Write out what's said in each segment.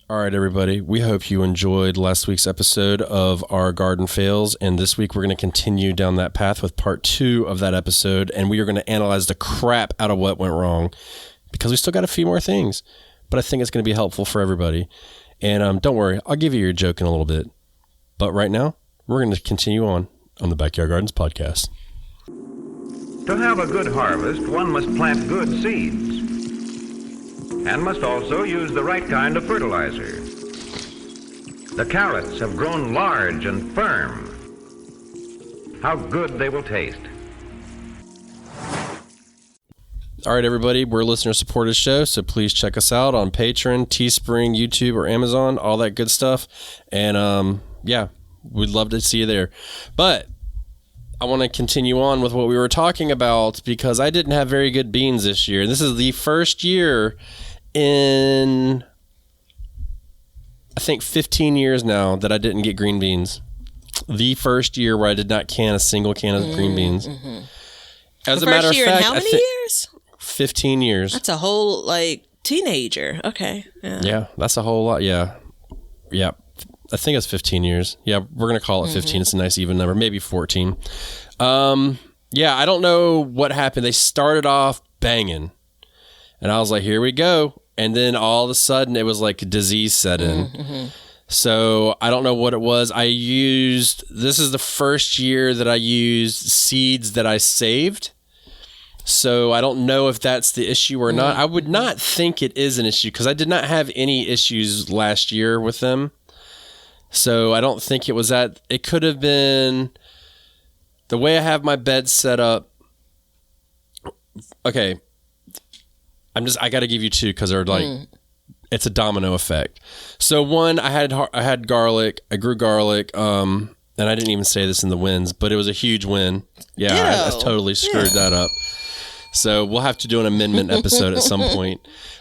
All right, everybody. We hope you enjoyed last week's episode of our garden fails. And this week, we're going to continue down that path with part 2 of that episode. And we are going to analyze the crap out of what went wrong because we still got a few more things. But I think it's going to be helpful for everybody. And don't worry, I'll give you your joke in a little bit. But right now, we're going to continue on the Backyard Gardens podcast. To have a good harvest, one must plant good seeds and must also use the right kind of fertilizer. The carrots have grown large and firm. How good they will taste. All right, everybody, we're a listener-supported show, so please check us out on Patreon, Teespring, YouTube, or Amazon, all that good stuff. And, yeah, we'd love to see you there. But I want to continue on with what we were talking about because I didn't have very good beans this year. This is the first year in, I think, 15 years now that I didn't get green beans. The first year where I did not can a single can of green beans. Mm-hmm. As a matter of fact, how many years? 15 years. That's a whole, teenager. Okay. Yeah, that's a whole lot. Yeah. I think it's 15 years. Yeah, we're going to call it 15. It's a nice even number. Maybe 14. Yeah, I don't know what happened. They started off banging. And I was like, here we go. And then all of a sudden, it was like a disease set in. Mm-hmm. So I don't know what it was. This is the first year that I used seeds that I saved. So I don't know if that's the issue or not. I would not think it is an issue because I did not have any issues last year with them. So I don't think it was that. It could have been the way I have my bed set up. Okay. I got to give you two because they're it's a domino effect. So one, I had garlic. I grew garlic. And I didn't even say this in the wins, but it was a huge win. Yeah, I totally screwed that up. So we'll have to do an amendment episode at some point.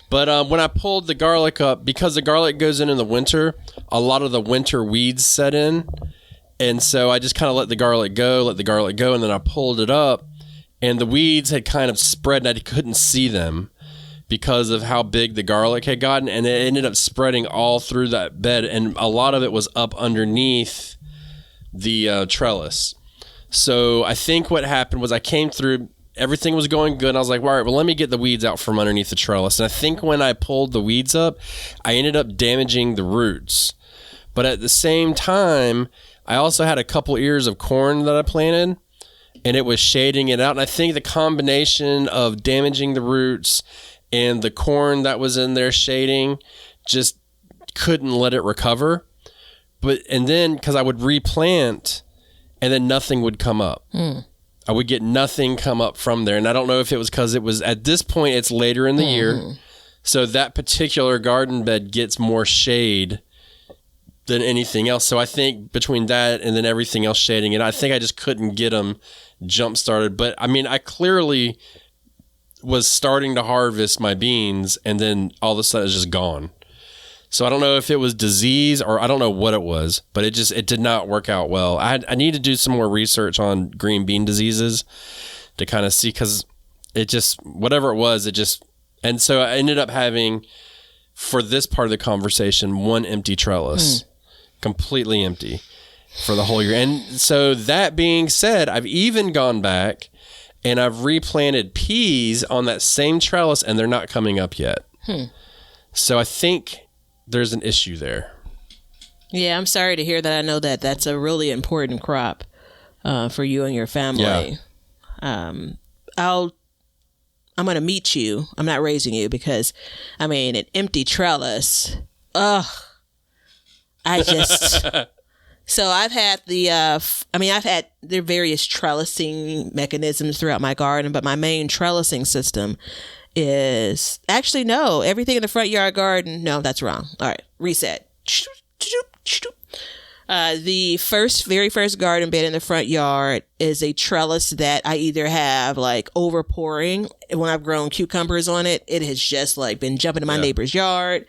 But when I pulled the garlic up, because the garlic goes in the winter, a lot of the winter weeds set in. And so I just kind of let the garlic go, and then I pulled it up, and the weeds had kind of spread, and I couldn't see them because of how big the garlic had gotten, and it ended up spreading all through that bed, and a lot of it was up underneath the trellis. So I think what happened was I came through, everything was going good, and I was like, all right, well, let me get the weeds out from underneath the trellis. And I think when I pulled the weeds up, I ended up damaging the roots. But at the same time, I also had a couple ears of corn that I planted, and it was shading it out. And I think the combination of damaging the roots and the corn that was in there shading just couldn't let it recover. And then, because I would replant, and then nothing would come up. I would get nothing come up from there. And I don't know if it was because it was, at this point, it's later in the year. So that particular garden bed gets more shade than anything else. So I think between that and then everything else shading it, I think I just couldn't get them jump started. But I mean, I clearly was starting to harvest my beans, and then all of a sudden it's just gone. So I don't know if it was disease or I don't know what it was, but it did not work out well. I need to do some more research on green bean diseases to kind of see, because it just, whatever it was, and so I ended up having, for this part of the conversation, one empty trellis, completely empty for the whole year. And so that being said, I've even gone back and I've replanted peas on that same trellis, and they're not coming up yet. So I think there's an issue there. Yeah, I'm sorry to hear that. I know that that's a really important crop for you and your family. Yeah. I'm going to meet you. I'm not raising you because, I mean, an empty trellis. Ugh. So I've had I've had their various trellising mechanisms throughout my garden, but my main trellising system is actually, no, everything in the front yard garden. No, that's wrong. All right. Reset. The very first garden bed in the front yard is a trellis that I either have overpouring when I've grown cucumbers on it. It has just been jumping in my neighbor's yard,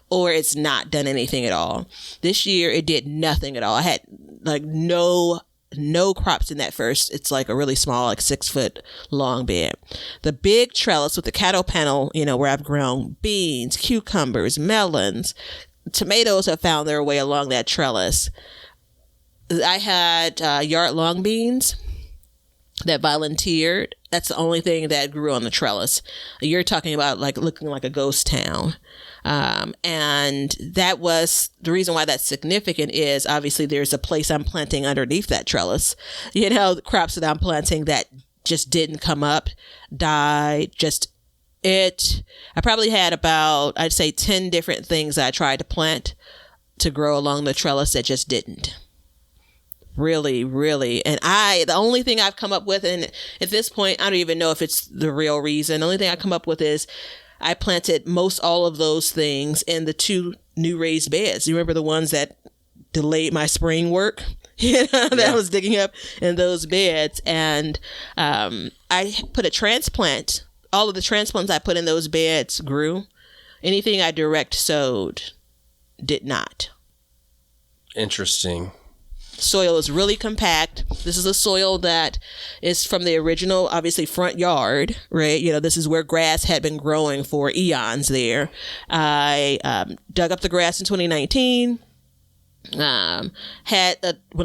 or it's not done anything at all. This year it did nothing at all. I had no crops in that first. It's a really small, 6 foot long bed. The big trellis with the cattle panel, where I've grown beans, cucumbers, melons, tomatoes have found their way along that trellis. I had yard long beans that volunteered. That's the only thing that grew on the trellis. You're talking about like looking like a ghost town. And that was the reason why that's significant is obviously there's a place I'm planting underneath that trellis. You know, the crops that I'm planting that just didn't come up, died, I probably had about, I'd say 10 different things I tried to plant to grow along the trellis that just didn't. Really, really. And the only thing I've come up with, and at this point, I don't even know if it's the real reason. The only thing I come up with is I planted most all of those things in the 2 new raised beds. You remember the ones that delayed my spring work? That I was digging up in those beds. And I put a transplant. All of the transplants I put in those beds grew. Anything I direct sowed did not. Interesting. Soil is really compact. This is a soil that is from the original, obviously, front yard, right? You know, this is where grass had been growing for eons there. I dug up the grass in 2019. When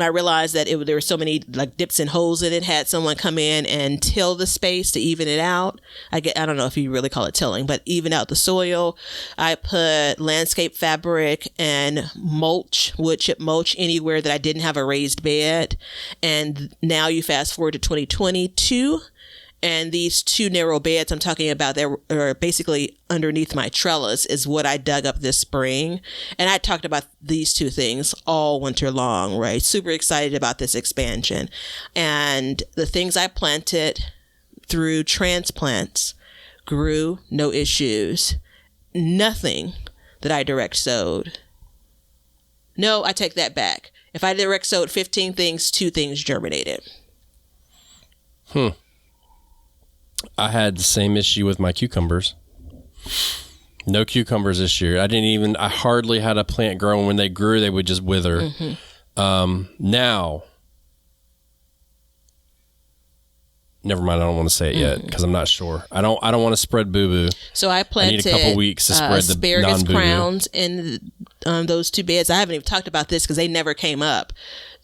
I realized that there were so many like dips and holes in it, had someone come in and till the space to even it out. I don't know if you really call it tilling, but even out the soil. I put landscape fabric and mulch, wood chip mulch, anywhere that I didn't have a raised bed. And now you fast forward to 2022. And these 2 narrow beds I'm talking about that are basically underneath my trellis is what I dug up this spring. And I talked about these 2 things all winter long, right? Super excited about this expansion. And the things I planted through transplants grew, no issues. Nothing that I direct sowed. No, I take that back. If I direct sowed 15 things, 2 things germinated. I had the same issue with my cucumbers. No cucumbers this year. I hardly had a plant growing. When they grew, they would just wither. Mm-hmm. Now, never mind. I don't want to say it yet because I'm not sure. I don't want to spread boo-boo. So I planted I need a couple weeks to spread the asparagus non-boo-boo. crowns in those 2 beds. I haven't even talked about this because they never came up.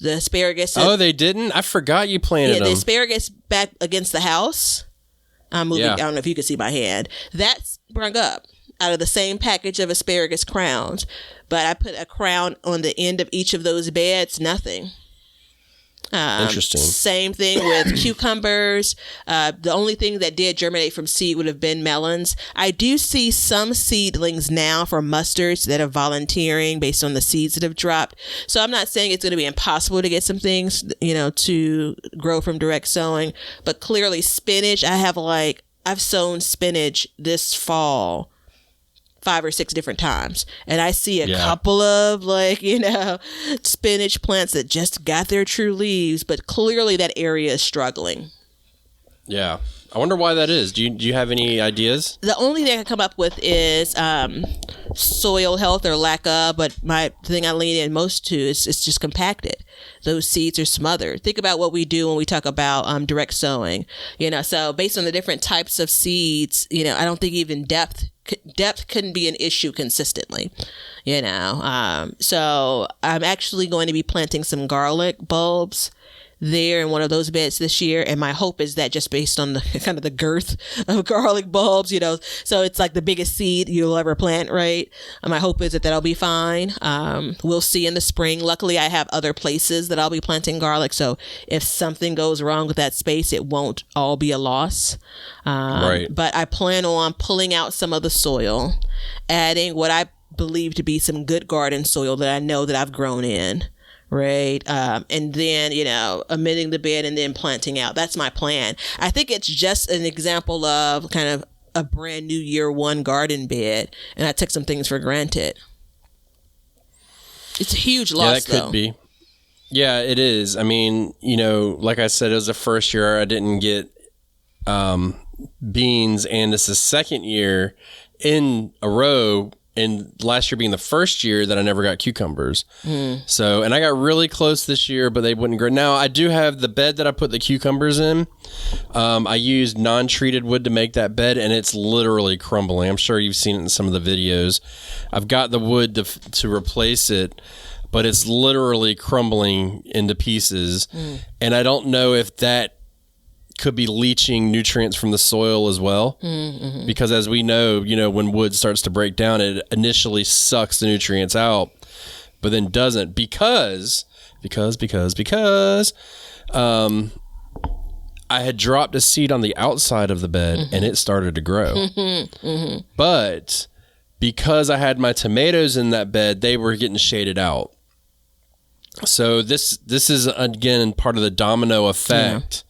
The asparagus. Oh, they didn't? I forgot you planted them. The asparagus back against the house. I'm moving. I don't know if you can see my hand. That's sprung up out of the same package of asparagus crowns, but I put a crown on the end of each of those beds. Nothing. Interesting. Same thing with cucumbers. The only thing that did germinate from seed would have been melons. I do see some seedlings now for mustards that are volunteering based on the seeds that have dropped. So I'm not saying it's going to be impossible to get some things, to grow from direct sowing, but clearly spinach, I've sown spinach this fall 5 or 6 different times, and I see a couple of spinach plants that just got their true leaves, but clearly that area is struggling. Yeah, I wonder why that is. Do you have any ideas? The only thing I can come up with is soil health or lack of, but the thing I lean in most to is it's just compacted. Those seeds are smothered. Think about what we do when we talk about direct sowing. So based on the different types of seeds, I don't think even depth couldn't be an issue consistently, so I'm actually going to be planting some garlic bulbs there in one of those beds this year, and my hope is that just based on the kind of the girth of garlic bulbs, so it's like the biggest seed you'll ever plant, right? My hope is that that'll be fine. We'll see in the spring. Luckily, I have other places that I'll be planting garlic, so if something goes wrong with that space, it won't all be a loss. Right. But I plan on pulling out some of the soil, adding what I believe to be some good garden soil that I know that I've grown in. Right. And then, amending the bed and then planting out. That's my plan. I think it's just an example of kind of a brand new year 1 garden bed. And I took some things for granted. It's a huge loss, that could be. Yeah, it is. I mean, like I said, it was the first year I didn't get beans, and this is the second year in a row and last year being the first year that I never got cucumbers. So, and I got really close this year, but they wouldn't grow. Now I do have the bed that I put the cucumbers in. I used non-treated wood to make that bed, and it's literally crumbling. I'm sure you've seen it in some of the videos. I've got the wood to replace it, but it's literally crumbling into pieces. And I don't know if that could be leaching nutrients from the soil as well, because as we know, when wood starts to break down, it initially sucks the nutrients out, but then doesn't because I had dropped a seed on the outside of the bed and it started to grow. But because I had my tomatoes in that bed, they were getting shaded out. So this is again part of the domino effect.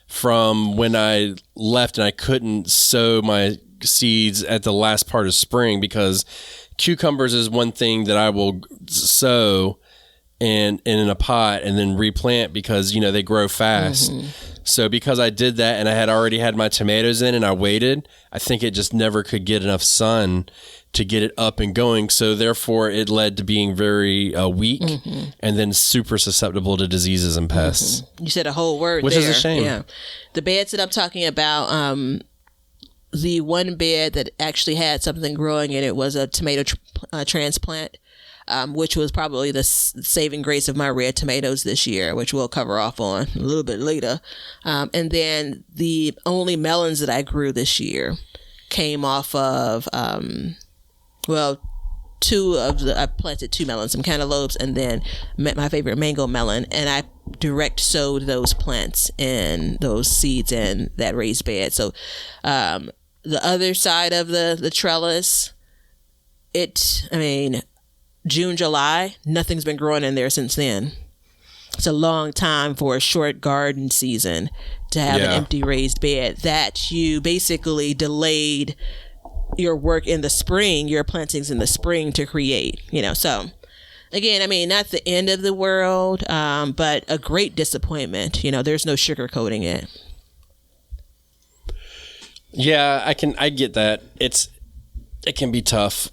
From when I left and I couldn't sow my seeds at the last part of spring, because cucumbers is one thing that I will sow in a pot and then replant because, they grow fast. So because I did that and I had already had my tomatoes in and I waited, I think it just never could get enough sun to get it up and going. So therefore it led to being very weak and then super susceptible to diseases and pests. You said a whole word which there. is a shame. Yeah. The beds that I'm talking about, the one bed that actually had something growing in it was a tomato transplant, which was probably the saving grace of my red tomatoes this year, which we'll cover off on a little bit later. And then the only melons that I grew this year came off of... I planted 2 melons, some cantaloupes, and then my favorite mango melon, and I direct sowed those plants and those seeds in that raised bed. So the other side of the trellis, June, July, nothing's been growing in there since then. It's a long time for a short garden season to have an empty raised bed that you basically delayed your work in the spring, your plantings in the spring to create, so again, not the end of the world, but a great disappointment. There's no sugarcoating it. Yeah, I get that. It can be tough.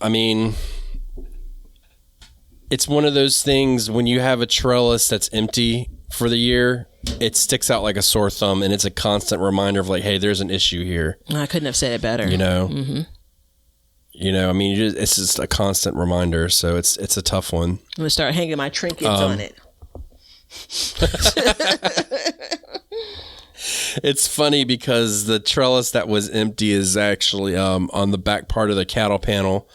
It's one of those things when you have a trellis that's empty for the year, it sticks out like a sore thumb, and it's a constant reminder of like, hey, there's an issue here. I couldn't have said it better. It's just a constant reminder. So it's a tough one. I'm going to start hanging my trinkets on it. It's funny because the trellis that was empty is actually on the back part of the cattle panel.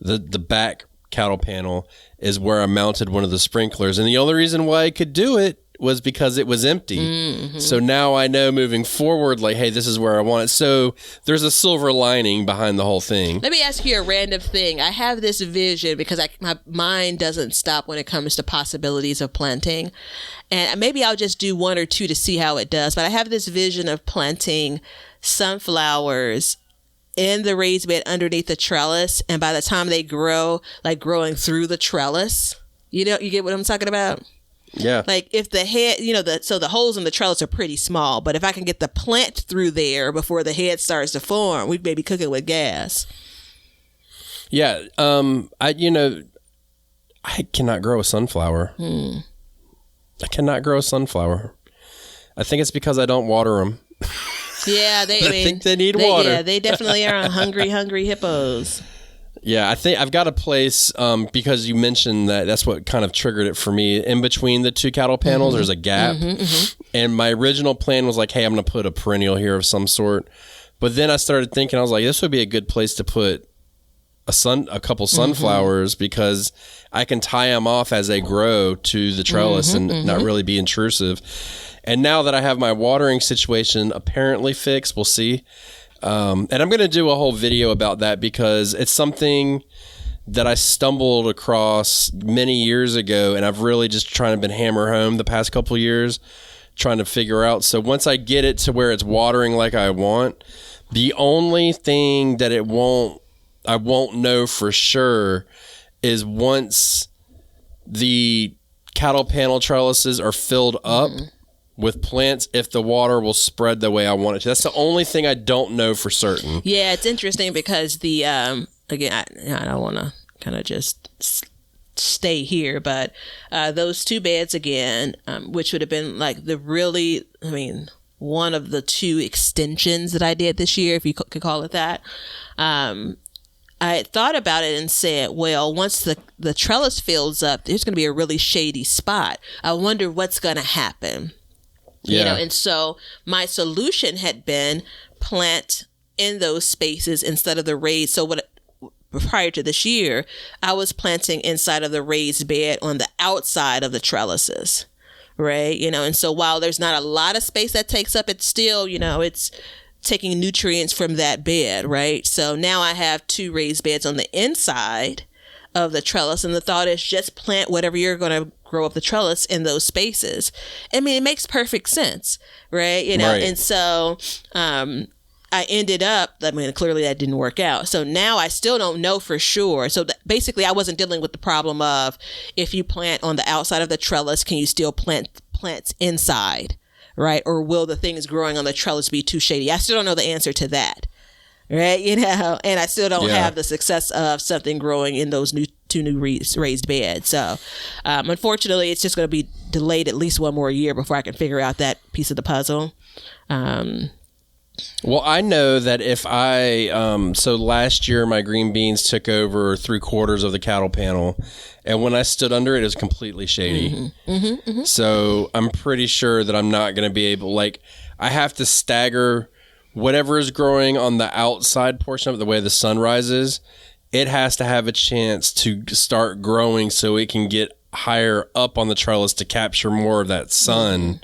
The back cattle panel is where I mounted one of the sprinklers. And the only reason why I could do it was because it was empty. So now I know moving forward, like, hey, this is where I want it. So there's a silver lining behind the whole thing. Let me ask you a random thing. I have this vision because my mind doesn't stop when it comes to possibilities of planting. And maybe I'll just do 1 or 2 to see how it does. But I have this vision of planting sunflowers in the raised bed underneath the trellis. And by the time they grow, like growing through the trellis, you get what I'm talking about? Yeah. Like if the head, so the holes in the trellis are pretty small, but if I can get the plant through there before the head starts to form, we may be cooking with gas. Yeah. I cannot grow a sunflower. I cannot grow a sunflower. I think it's because I don't water them. Yeah. I think they need water. Yeah, they definitely are hungry hippos. Yeah, I think I've got a place because you mentioned that's what kind of triggered it for me. In between the 2 cattle panels, there's a gap. And my original plan was like, hey, I'm going to put a perennial here of some sort. But then I started thinking, I was like, this would be a good place to put a couple sunflowers because I can tie them off as they grow to the trellis and not really be intrusive. And now that I have my watering situation apparently fixed, we'll see. And I'm going to do a whole video about that because it's something that I stumbled across many years ago, and I've really just trying to been hammer home the past couple of years, trying to figure out. So once I get it to where it's watering like I want, the only thing that I won't know for sure is once the cattle panel trellises are filled up with plants, if the water will spread the way I want it to. That's the only thing I don't know for certain. Yeah, it's interesting because the again, I don't want to kind of just stay here, but those 2 beds again, which would have been like one of the 2 extensions that I did this year, if you could call it that. I had thought about it and said, well, once the trellis fills up, there's going to be a really shady spot. I wonder what's going to happen. Yeah. And so my solution had been plant in those spaces instead of the raised. So prior to this year, I was planting inside of the raised bed on the outside of the trellises, right? And so while there's not a lot of space that takes up, it's still, it's taking nutrients from that bed, right? So now I have 2 raised beds on the inside of the trellis, and the thought is just plant whatever you're going to grow up the trellis in those spaces. I mean, it makes perfect sense, right? Right. And so I ended up, clearly that didn't work out. So now I still don't know for sure. So basically I wasn't dealing with the problem of, if you plant on the outside of the trellis, can you still plant plants inside? Right? Or will the things growing on the trellis be too shady? I still don't know the answer to that. Right? And I still don't have the success of something growing in those 2 new raised beds. So, unfortunately, it's just going to be delayed at least 1 more year before I can figure out that piece of the puzzle. Well, I know that if so last year my green beans took over 3/4 of the cattle panel, and when I stood under it, it was completely shady. So I'm pretty sure that I'm not going to be able, I have to stagger whatever is growing on the outside portion of it, the way the sun rises. It has to have a chance to start growing so it can get higher up on the trellis to capture more of that sun.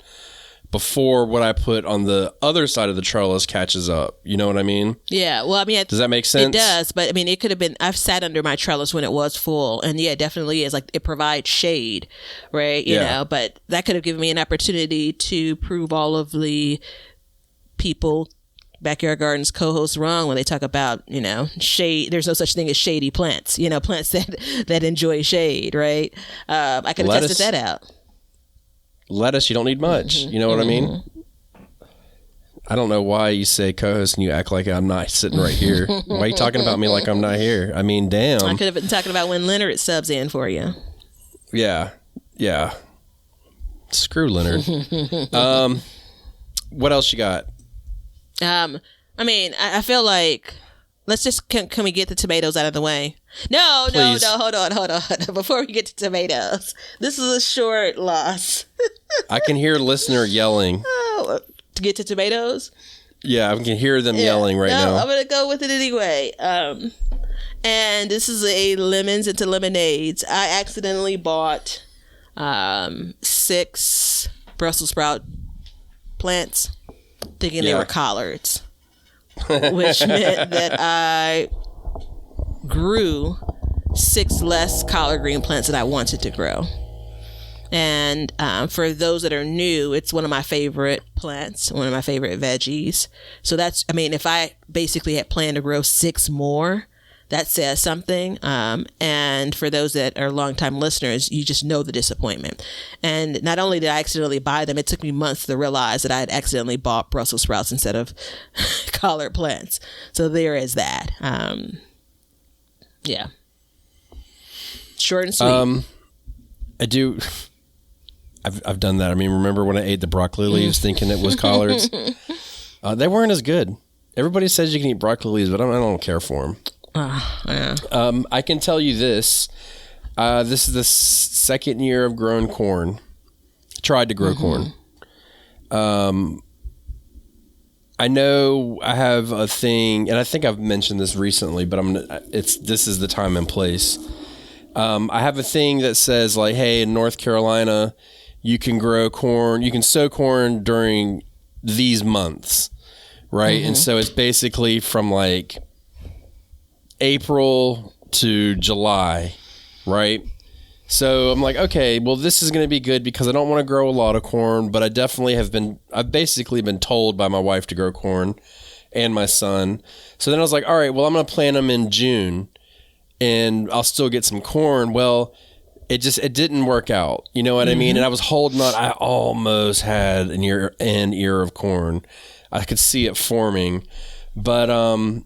Before what I put on the other side of the trellis catches up. You know what I mean? Yeah. Well, does that make sense? It does. But it could have been, I've sat under my trellis when it was full. And yeah, it definitely is. It provides shade, right? You know, but that could have given me an opportunity to prove all of the people, Backyard Gardens co-hosts, wrong when they talk about, shade. There's no such thing as shady plants, plants that enjoy shade, right? I could have tested that out. Lettuce, you don't need much. You know what I mean? I don't know why you say co-host and you act like I'm not sitting right here. Why are you talking about me like I'm not here? I mean, damn. I could have been talking about when Leonard subs in for you. Yeah. Screw Leonard. What else you got? I feel like, let's just, can we get the tomatoes out of the way? No, hold on. Before we get to tomatoes, this is a short loss. I can hear listener yelling. Oh, to get to tomatoes? Yeah, I can hear them yelling right now. I'm going to go with it anyway. And this is a lemons into lemonades. I accidentally bought 6 Brussels sprout plants, thinking they were collards, which meant that I grew 6 less collard green plants than I wanted to grow. And for those that are new, it's one of my favorite plants, one of my favorite veggies. So that's, if I basically had planned to grow 6 more, that says something. And for those that are longtime listeners, you just know the disappointment. And not only did I accidentally buy them, it took me months to realize that I had accidentally bought Brussels sprouts instead of collard plants. So there is that. Yeah. Short and sweet. I do. I've done that. Remember when I ate the broccoli leaves thinking it was collards? They weren't as good. Everybody says you can eat broccoli leaves, but I don't care for them. Yeah. I can tell you this. This is the second year of growing corn. Tried to grow corn. I know I have a thing, and I think I've mentioned this recently, but this is the time and place. I have a thing that says hey, in North Carolina, you can grow corn, you can sow corn during these months, right? And so it's basically from April to July, right? So I'm okay, well, this is going to be good because I don't want to grow a lot of corn, but I definitely I've basically been told by my wife to grow corn and my son. So then I was all right, well, I'm going to plant them in June and I'll still get some corn. Well, it didn't work out. You know what I mean? And I was holding on. I almost had an ear of corn. I could see it forming. But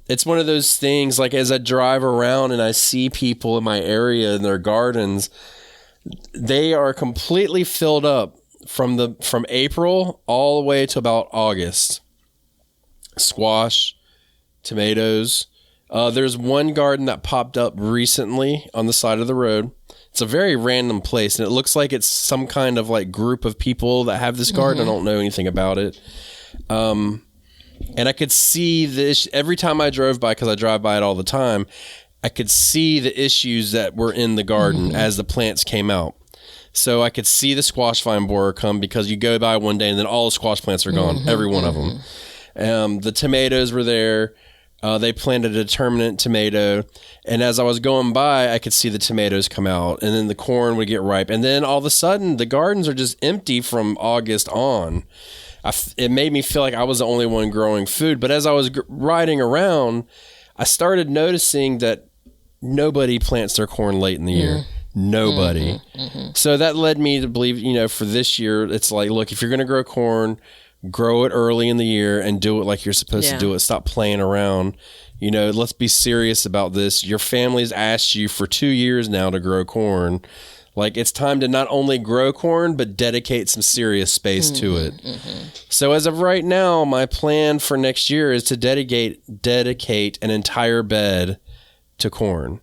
it's one of those things, like as I drive around and I see people in my area in their gardens, they are completely filled up from April all the way to about August. Squash, tomatoes. There's one garden that popped up recently on the side of the road. It's a very random place, and it looks like it's some kind of like group of people that have this garden. I don't know anything about it. And I could see this every time I drove by, because I drive by it all the time. I could see the issues that were in the garden as the plants came out. So I could see the squash vine borer come, because you go by one day and then all the squash plants are gone, every one of them. The tomatoes were there. They planted a determinate tomato, and as I was going by, I could see the tomatoes come out, and then the corn would get ripe, and then all of a sudden, the gardens are just empty from August on. It made me feel like I was the only one growing food, but as I was riding around, I started noticing that nobody plants their corn late in the year. Nobody. So that led me to believe, for this year, it's like, look, if you're going to grow corn, grow it early in the year and do it like you're supposed to do it. Stop playing around. Let's be serious about this. Your family's asked you for 2 years now to grow corn. Like, it's time to not only grow corn, but dedicate some serious space to it. So as of right now, my plan for next year is to dedicate an entire bed to corn.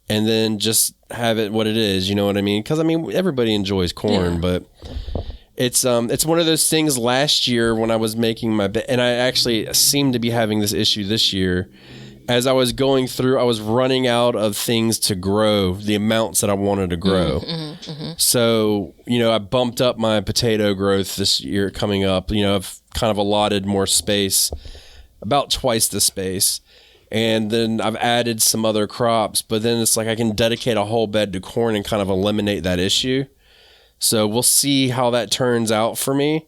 And then just have it what it is, you know what I mean? Because, everybody enjoys corn, but it's one of those things. Last year when I was making my bed, and I actually seem to be having this issue this year, as I was going through, I was running out of things to grow, the amounts that I wanted to grow. So, I bumped up my potato growth this year coming up. I've kind of allotted more space, about twice the space. And then I've added some other crops, but then it's like I can dedicate a whole bed to corn and kind of eliminate that issue. So we'll see how that turns out for me.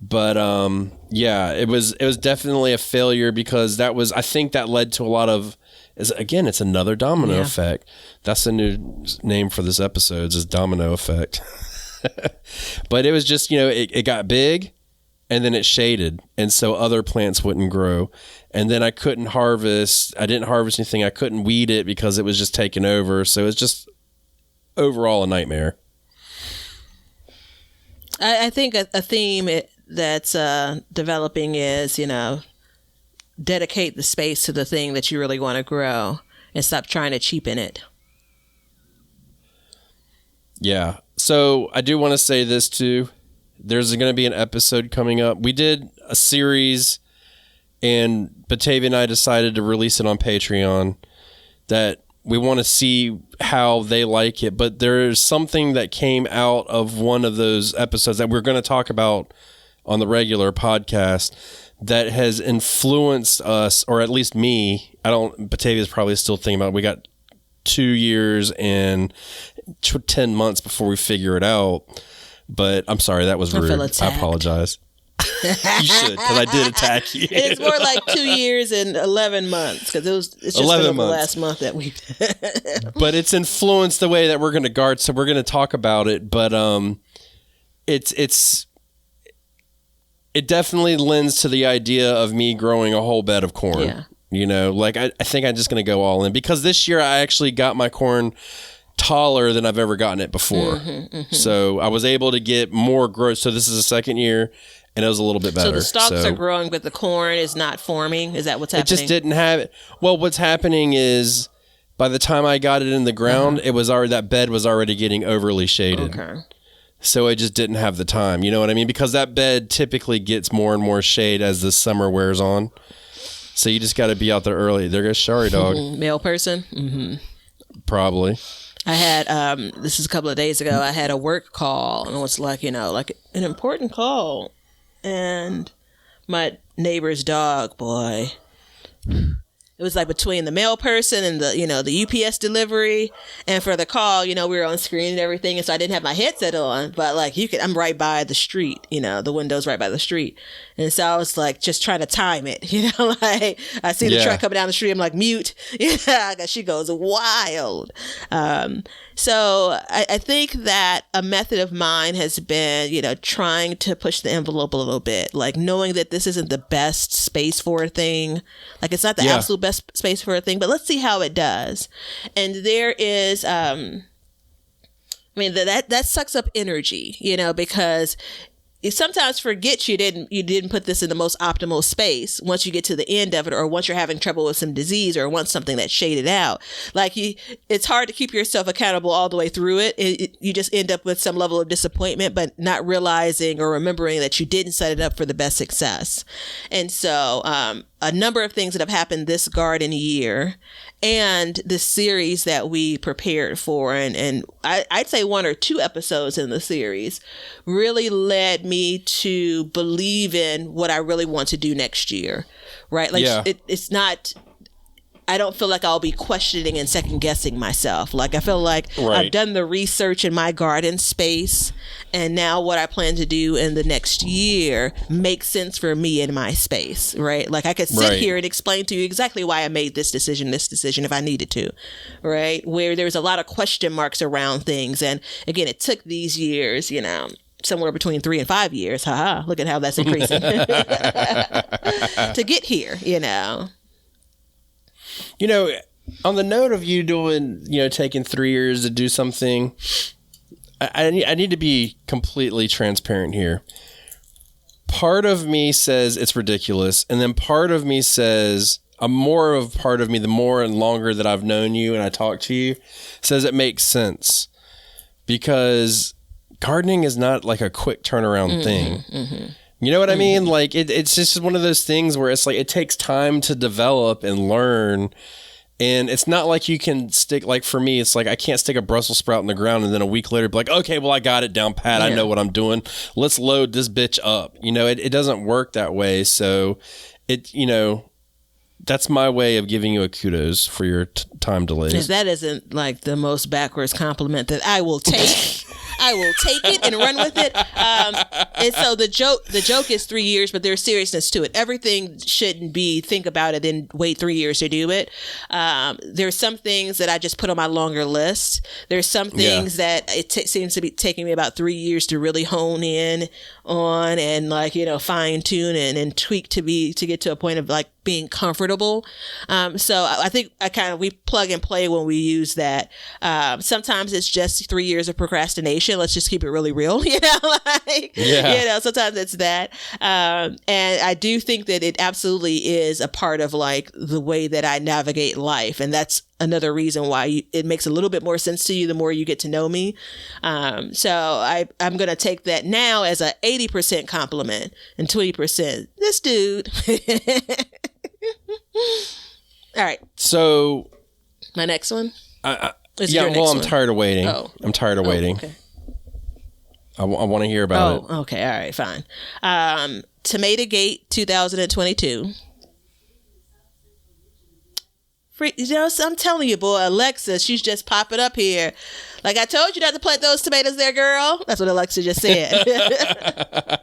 But it was definitely a failure, because I think that led to a lot of, it's another domino effect. That's the new name for this episode, is domino effect. But it was just, it got big and then it shaded. And so other plants wouldn't grow. And then I didn't harvest anything. I couldn't weed it because it was just taken over. So it's just overall a nightmare. I think a theme that's developing is, dedicate the space to the thing that you really want to grow and stop trying to cheapen it. Yeah. So I do want to say this too. There's going to be an episode coming up. We did a series, and Batavia and I decided to release it on Patreon, that we want to see how they like it. But there's something that came out of one of those episodes that we're going to talk about on the regular podcast that has influenced us, or at least me. Batavia's probably still thinking about it. We got 2 years and 10 months before we figure it out. But I'm sorry, that was rude. I apologize. You should, because I did attack you. It's more like 2 years and 11 months, because it's just 11 the last month that we. But it's influenced the way that we're going to guard, so we're going to talk about it. But it definitely lends to the idea of me growing a whole bed of corn. Yeah. I think I'm just going to go all in, because this year I actually got my corn taller than I've ever gotten it before. So I was able to get more growth. So this is the second year, and it was a little bit better. So the stalks are growing, but the corn is not forming? Is that what's happening? It just didn't have it. Well, what's happening is, by the time I got it in the ground, that bed was already getting overly shaded. Okay. So it just didn't have the time. You know what I mean? Because that bed typically gets more and more shade as the summer wears on. So you just got to be out there early. There goes Shari Dog. Male person? Probably. I had, this is a couple of days ago, I had a work call, and it was like, like an important call. And my neighbor's dog, boy, it was like between the mail person and the UPS delivery, and for the call, we were on screen and everything. And so I didn't have my headset on, but I'm right by the street, the window's right by the street. And so I was like, just trying to time it, like I see the truck coming down the street. I'm like, mute, because she goes wild. So I think that a method of mine has been, trying to push the envelope a little bit, like knowing that this isn't the best space for a thing. Like it's not the absolute best space for a thing, but let's see how it does. And there is, that sucks up energy, because you sometimes forget you didn't put this in the most optimal space once you get to the end of it, or once you're having trouble with some disease, or once something that's shaded out. Like it's hard to keep yourself accountable all the way through it. You just end up with some level of disappointment, but not realizing or remembering that you didn't set it up for the best success. And so a number of things that have happened this garden year and the series that we prepared for, and I'd say 1 or 2 episodes in the series really led me to believe in what I really want to do next year, right? Like it's not, I don't feel like I'll be questioning and second guessing myself. Like I feel like I've done the research in my garden space, and now what I plan to do in the next year makes sense for me in my space, right? Like I could sit here and explain to you exactly why I made this decision if I needed to, right? Where there's a lot of question marks around things. And again, it took these years, somewhere between 3 and 5 years. Haha, look at how that's increasing to get here, On the note of you doing, taking 3 years to do something, I need to be completely transparent here. Part of me says it's ridiculous, and then part of me says, the more and longer that I've known you and I talk to you, says it makes sense. Because gardening is not like a quick turnaround thing. Mm-hmm. You know what I mean? Like it's just one of those things where it's like it takes time to develop and learn. And it's not like you can stick, like for me, it's like I can't stick a Brussels sprout in the ground and then a week later be like, okay, well, I got it down pat. I know what I'm doing. Let's load this bitch up. It doesn't work that way. So that's my way of giving you a kudos for your time delays. If that isn't like the most backwards compliment that I will take. I will take it and run with it. And so the joke is 3 years, but there's seriousness to it. Everything shouldn't be think about it and wait 3 years to do it. There's some things that I just put on my longer list. There's some things that it seems to be taking me about 3 years to really hone in on and fine tune and tweak to get to a point of like being comfortable. So I think we plug and play when we use that. Sometimes it's just 3 years of procrastination. Let's just keep it really real, sometimes it's that. And I do think that it absolutely is a part of like the way that I navigate life. And that's another reason why it makes a little bit more sense to you the more you get to know me. So I'm going to take that now as a 80% compliment and 20% this dude. All right. So my next one. I'm tired of waiting. I'm tired of waiting. Okay. I want to hear about it. Okay. All right. Fine. Tomato Gate 2022. I'm telling you, boy, Alexa, she's just popping up here. Like I told you not to plant those tomatoes there, girl. That's what Alexa just said.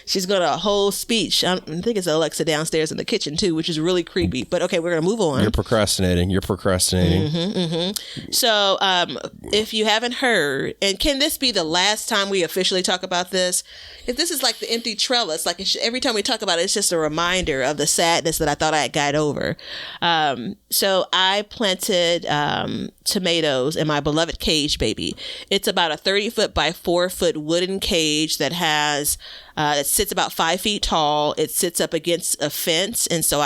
She's got a whole speech. I think it's Alexa downstairs in the kitchen too, which is really creepy. But okay, we're going to move on. You're procrastinating. So if you haven't heard, and can this be the last time we officially talk about this? If this is like the empty trellis, like every time we talk about it, it's just a reminder of the sadness that I thought I had got over. So I planted tomatoes in my beloved cage, baby. It's about a 30-foot by 4-foot wooden cage that has that sits about 5 feet tall. It sits up against a fence, and so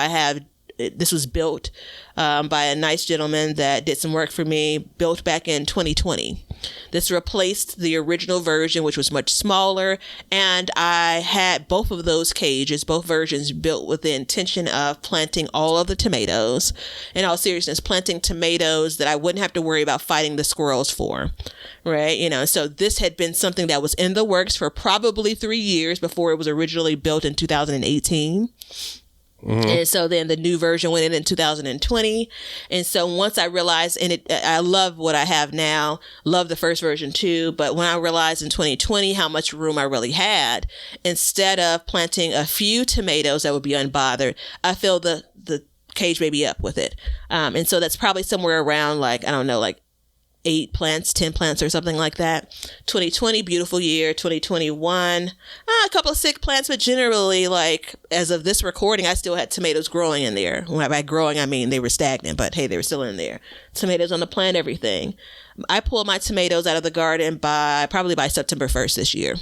this was built by a nice gentleman that did some work for me, built back in 2020. This replaced the original version, which was much smaller, and I had both of those cages, both versions, built with the intention of planting all of the tomatoes. In all seriousness, planting tomatoes that I wouldn't have to worry about fighting the squirrels for, right? So this had been something that was in the works for probably 3 years before it was originally built in 2018. Mm-hmm. And so then the new version went in 2020. And so once I realized, I love what I have now, love the first version too. But when I realized in 2020 how much room I really had, instead of planting a few tomatoes that would be unbothered, I filled the cage baby up with it. And so that's probably somewhere around 8 plants, 10 plants or something like that. 2020, beautiful year. 2021, a couple of sick plants, but generally, like, as of this recording, I still had tomatoes growing in there. When by growing, I mean they were stagnant, but hey, they were still in there. Tomatoes on the plant, everything. I pulled my tomatoes out of the garden probably by September 1st this year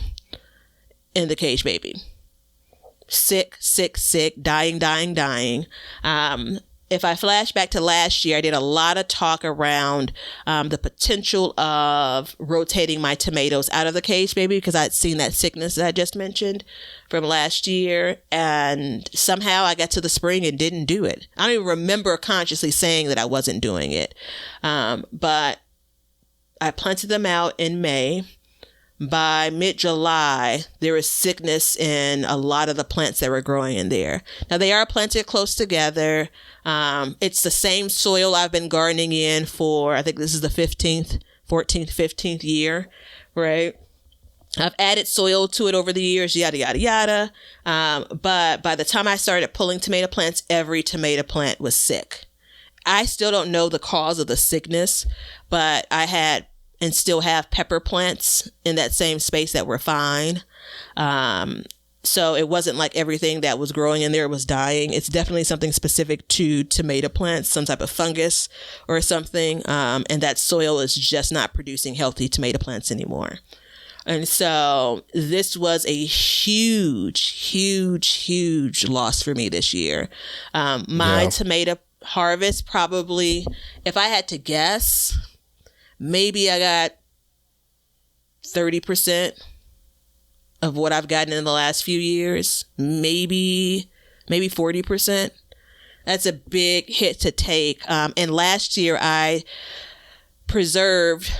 in the cage baby. Sick, dying. If I flash back to last year, I did a lot of talk around the potential of rotating my tomatoes out of the cage baby because I'd seen that sickness that I just mentioned from last year. And somehow I got to the spring and didn't do it. I don't even remember consciously saying that I wasn't doing it. But I planted them out in May. By mid-July, there was sickness in a lot of the plants that were growing in there. Now, they are planted close together. It's the same soil I've been gardening in for, I think this is the 15th year, right? I've added soil to it over the years, yada, yada, yada. But by the time I started pulling tomato plants, every tomato plant was sick. I still don't know the cause of the sickness, but I had and still have pepper plants in that same space that were fine. So it wasn't like everything that was growing in there was dying. It's definitely something specific to tomato plants, some type of fungus or something. And that soil is just not producing healthy tomato plants anymore. And so this was a huge loss for me this year. My tomato harvest probably, if I had to guess, maybe I got 30% of what I've gotten in the last few years. Maybe 40%. That's a big hit to take. And last year I preserved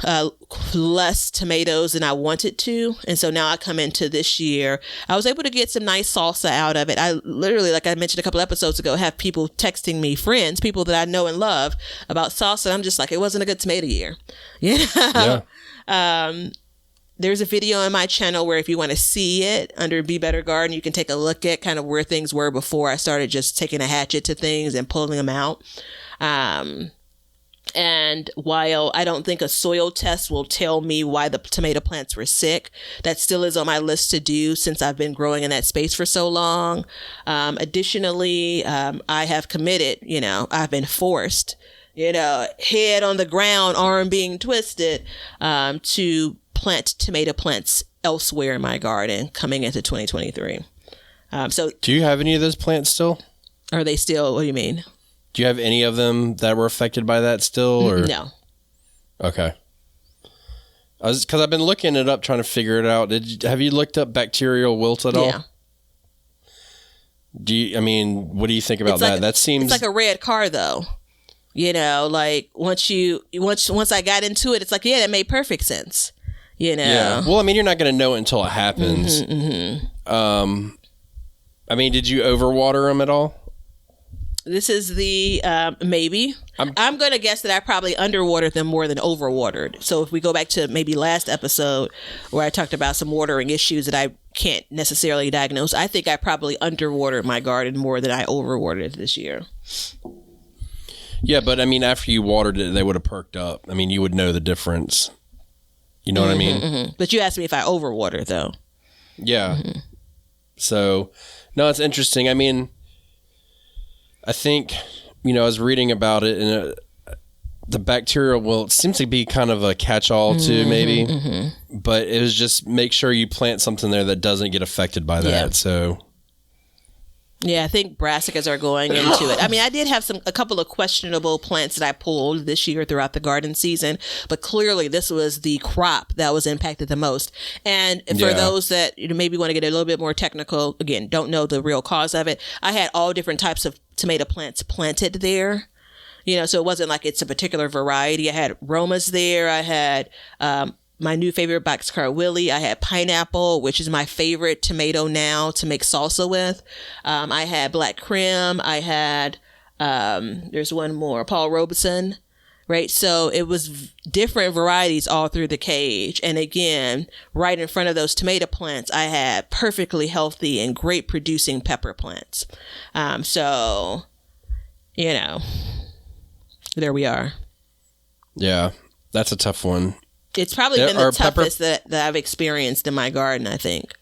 less tomatoes than I wanted to. And so now I come into this year, I was able to get some nice salsa out of it. I literally, like I mentioned a couple episodes ago, have people texting me, friends, people that I know and love about salsa. I'm just like, it wasn't a good tomato year. Yeah. There's a video on my channel where if you want to see it under Be Better Garden, you can take a look at kind of where things were before I started just taking a hatchet to things and pulling them out. And while I don't think a soil test will tell me why the tomato plants were sick, that still is on my list to do since I've been growing in that space for so long. Additionally, I have committed, I've been forced, head on the ground, arm being twisted, to plant tomato plants elsewhere in my garden coming into 2023. So do you have any of those plants still? Are they still, what do you mean? Do you have any of them that were affected by that still? Or? No. Okay. Because I've been looking it up, trying to figure it out. Have you looked up bacterial wilt at all? Yeah. What do you think about that? That seems... It's like a red car, though. Like once I got into it, it's like, yeah, that made perfect sense. Yeah. Well, you're not going to know it until it happens. Did you overwater them at all? This is the maybe. I'm going to guess that I probably underwatered them more than overwatered. So if we go back to maybe last episode where I talked about some watering issues that I can't necessarily diagnose, I think I probably underwatered my garden more than I overwatered it this year. Yeah, but after you watered it, they would have perked up. You would know the difference. You know what I mean? Mm-hmm. But you asked me if I overwatered, though. Yeah. Mm-hmm. So, no, it's interesting. I think, I was reading about it, and the bacterial wilt seems to be kind of a catch-all too, maybe. Mm-hmm. But it was just make sure you plant something there that doesn't get affected by that. Yeah. So, yeah, I think brassicas are going into it. I did have a couple of questionable plants that I pulled this year throughout the garden season, but clearly this was the crop that was impacted the most. And for those that maybe want to get a little bit more technical, again, don't know the real cause of it, I had all different types of tomato plants planted there. So it wasn't like it's a particular variety. I had Romas there. I had my new favorite Boxcar Willie. I had pineapple, which is my favorite tomato now to make salsa with. I had Black Krim. I had, there's one more, Paul Robeson, right? So it was different varieties all through the cage. And again, right in front of those tomato plants, I had perfectly healthy and great producing pepper plants. So, there we are. Yeah. That's a tough one. It's probably been the toughest that I've experienced in my garden, I think.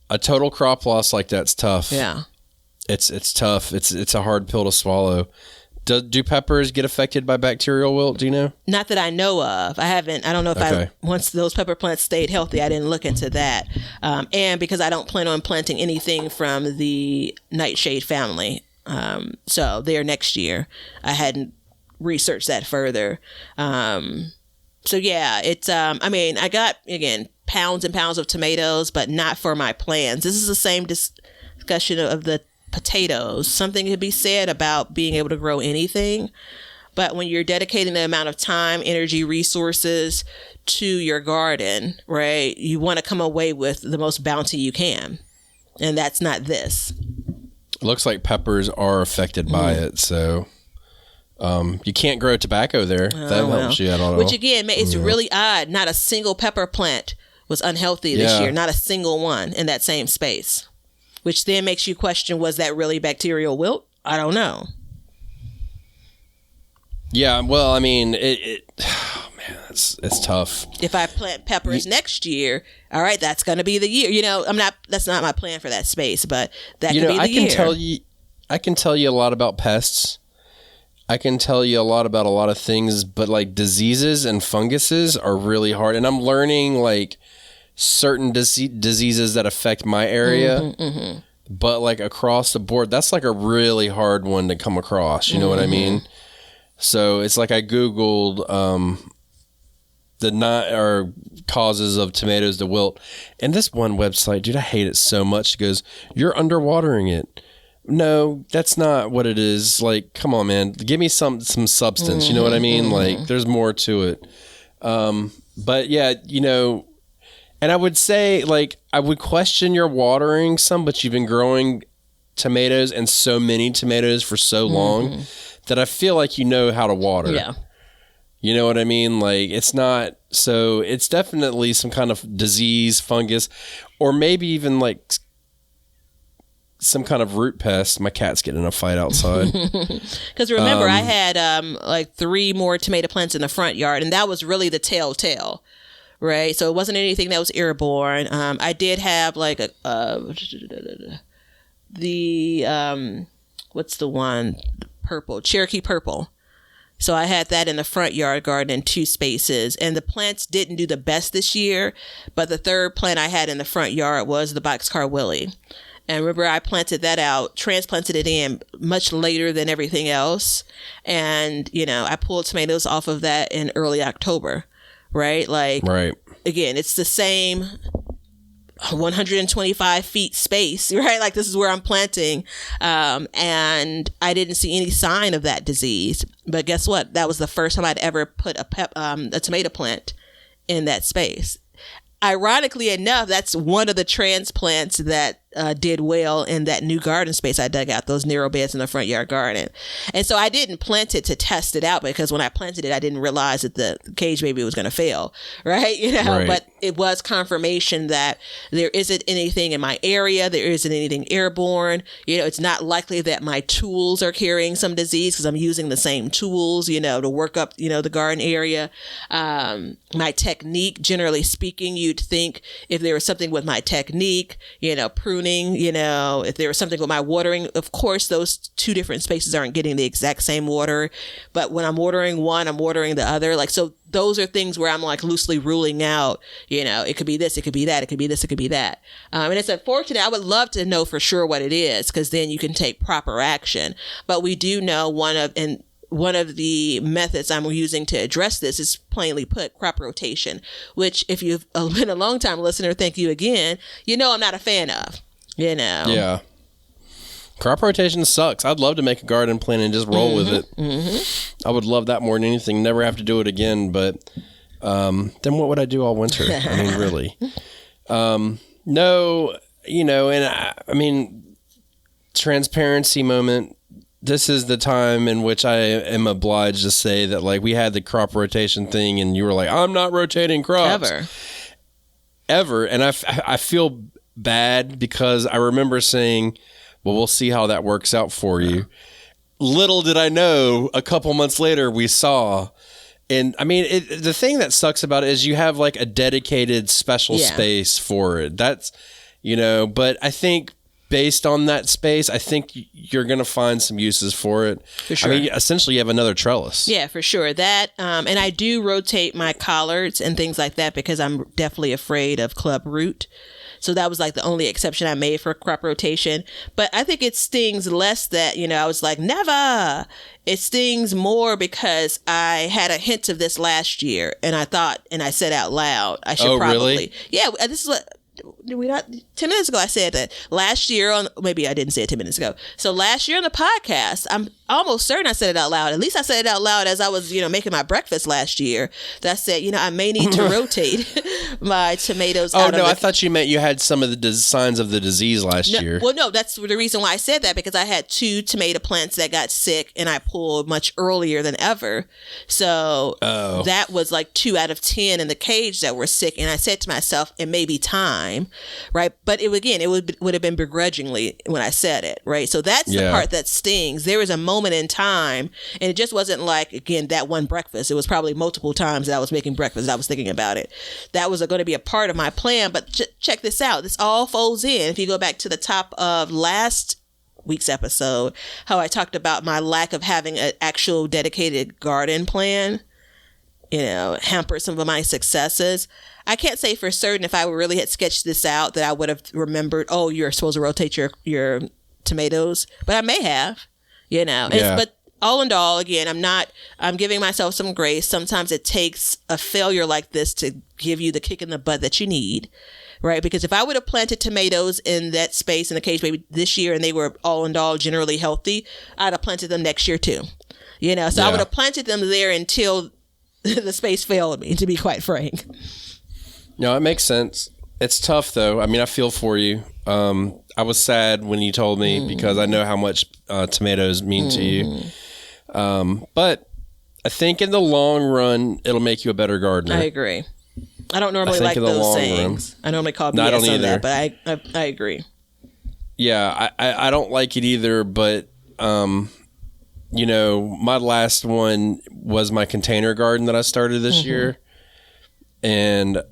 A total crop loss like that's tough. Yeah. It's tough. It's a hard pill to swallow. Do peppers get affected by bacterial wilt? Do you know? Not that I know of. I don't know if once those pepper plants stayed healthy, I didn't look into that. And because I don't plan on planting anything from the nightshade family. So they're next year. I hadn't researched that further. So yeah, it's, I got, again, pounds and pounds of tomatoes, but not for my plants. This is the same discussion of the potatoes. Something could be said about being able to grow anything, but when you're dedicating the amount of time, energy, resources to your garden, right, you want to come away with the most bounty you can, and that's not this. It looks like peppers are affected by it, so you can't grow tobacco there. That helps you at all. Which again, it's really odd. Not a single pepper plant was unhealthy this year. Not a single one in that same space. Which then makes you question, was that really bacterial wilt? I don't know. Yeah, well, I mean, it's tough. If I plant peppers next year, all right, that's going to be the year. You know, that's not my plan for that space, but that could be the year. I can tell you a lot about pests. I can tell you a lot about a lot of things, but like diseases and funguses are really hard. And I'm learning like certain diseases that affect my area, but like across the board, that's like a really hard one to come across. You know what I mean? So it's like I Googled the causes of tomatoes to wilt, and this one website, dude, I hate it so much. It goes, "You're underwatering it." No, that's not what it is. Like, come on, man, give me some substance. You know what I mean? Like, there's more to it. But yeah, you know. And I would say, like, I would question your watering some, but you've been growing tomatoes and so many tomatoes for so long that I feel like you know how to water. Yeah. You know what I mean? Like, it's not, so it's definitely some kind of disease, fungus, or maybe even like some kind of root pest. My cat's getting in a fight outside. Because remember, I had like 3 more tomato plants in the front yard, and that was really the telltale. Right, so it wasn't anything that was airborne. I did have like what's the one? Purple, Cherokee purple. So I had that in the front yard garden in 2 spaces, and the plants didn't do the best this year. But the third plant I had in the front yard was the Boxcar Willie. And remember, I planted that out, transplanted it in much later than everything else, and you know, I pulled tomatoes off of that in early October. Right? Like, again, it's the same 125 feet space, right? Like, this is where I'm planting. And I didn't see any sign of that disease. But guess what? That was the first time I'd ever put a tomato plant in that space. Ironically enough, that's one of the transplants that did well in that new garden space I dug out, those narrow beds in the front yard garden. And so I didn't plant it to test it out, because when I planted it, I didn't realize that the cage baby was going to fail, right? You know, but it was confirmation that there isn't anything in my area. There isn't anything airborne. You know, it's not likely that my tools are carrying some disease, because I'm using the same tools, you know, to work up, you know, the garden area. My technique, generally speaking, you'd think if there was something with my technique, you know, pruning, you know, if there was something with my watering, of course, those 2 different spaces aren't getting the exact same water. But when I'm watering one, I'm watering the other. Like, so those are things where I'm like loosely ruling out, you know, it could be this, it could be that, it could be this, it could be that. And it's unfortunate. I would love to know for sure what it is, because then you can take proper action. But we do know one of the methods I'm using to address this is, plainly put, crop rotation, which, if you've been a long time listener, thank you again, you know I'm not a fan of, you know. Yeah. Crop rotation sucks. I'd love to make a garden plan and just roll with it. I would love that more than anything. Never have to do it again. But then what would I do all winter? I mean, really. No, you know, and I mean, transparency moment. This is the time in which I am obliged to say that, like, we had the crop rotation thing, and you were like, "I'm not rotating crops ever," and I feel bad, because I remember saying, "Well, we'll see how that works out for you." Little did I know, a couple months later, we saw, And I mean, the thing that sucks about it is you have like a dedicated special space for it. That's, but I think based on that space, I think you're going to find some uses for it. For sure. I mean, essentially you have another trellis. Yeah, for sure. That, and I do rotate my collards and things like that because I'm definitely afraid of club root. So that was like the only exception I made for crop rotation. But I think it stings less that, I was like, never. It stings more because I had a hint of this last year and I thought, and I said out loud, I should probably. Really? Yeah, this is what. Did we not 10 minutes ago I said that last year maybe I didn't say it 10 minutes ago. So last year on the podcast, I'm almost certain I said it out loud. At least I said it out loud as I was, making my breakfast last year. That I said, I may need to rotate my tomatoes. I thought you meant you had some of the signs of the disease last year. Well, no, that's the reason why I said that, because I had 2 tomato plants that got sick and I pulled much earlier than ever. So that was like 2 out of 10 in the cage that were sick. And I said to myself, it may be time, right? But it would have been begrudgingly when I said it, right? So that's the part that stings. There was a moment in time, and it just wasn't like, again, that one breakfast. It was probably multiple times that I was making breakfast. I was thinking about it. That was going to be a part of my plan. But check this out. This all folds in. If you go back to the top of last week's episode, how I talked about my lack of having an actual dedicated garden plan, hampered some of my successes. I can't say for certain if I really had sketched this out that I would have remembered, you're supposed to rotate your tomatoes, but I may have, But all in all, again, I'm giving myself some grace. Sometimes it takes a failure like this to give you the kick in the butt that you need, right? Because if I would have planted tomatoes in that space in the cage maybe this year and they were all in all generally healthy, I'd have planted them next year too, So I would have planted them there until the space failed me, to be quite frank. No, it makes sense. It's tough though. I mean, I feel for you. I was sad when you told me because I know how much tomatoes mean to you. But I think in the long run, it'll make you a better gardener. I agree. I don't normally like those sayings. I normally call BS on that, but I agree. Yeah, I don't like it either, but my last one was my container garden that I started this year. And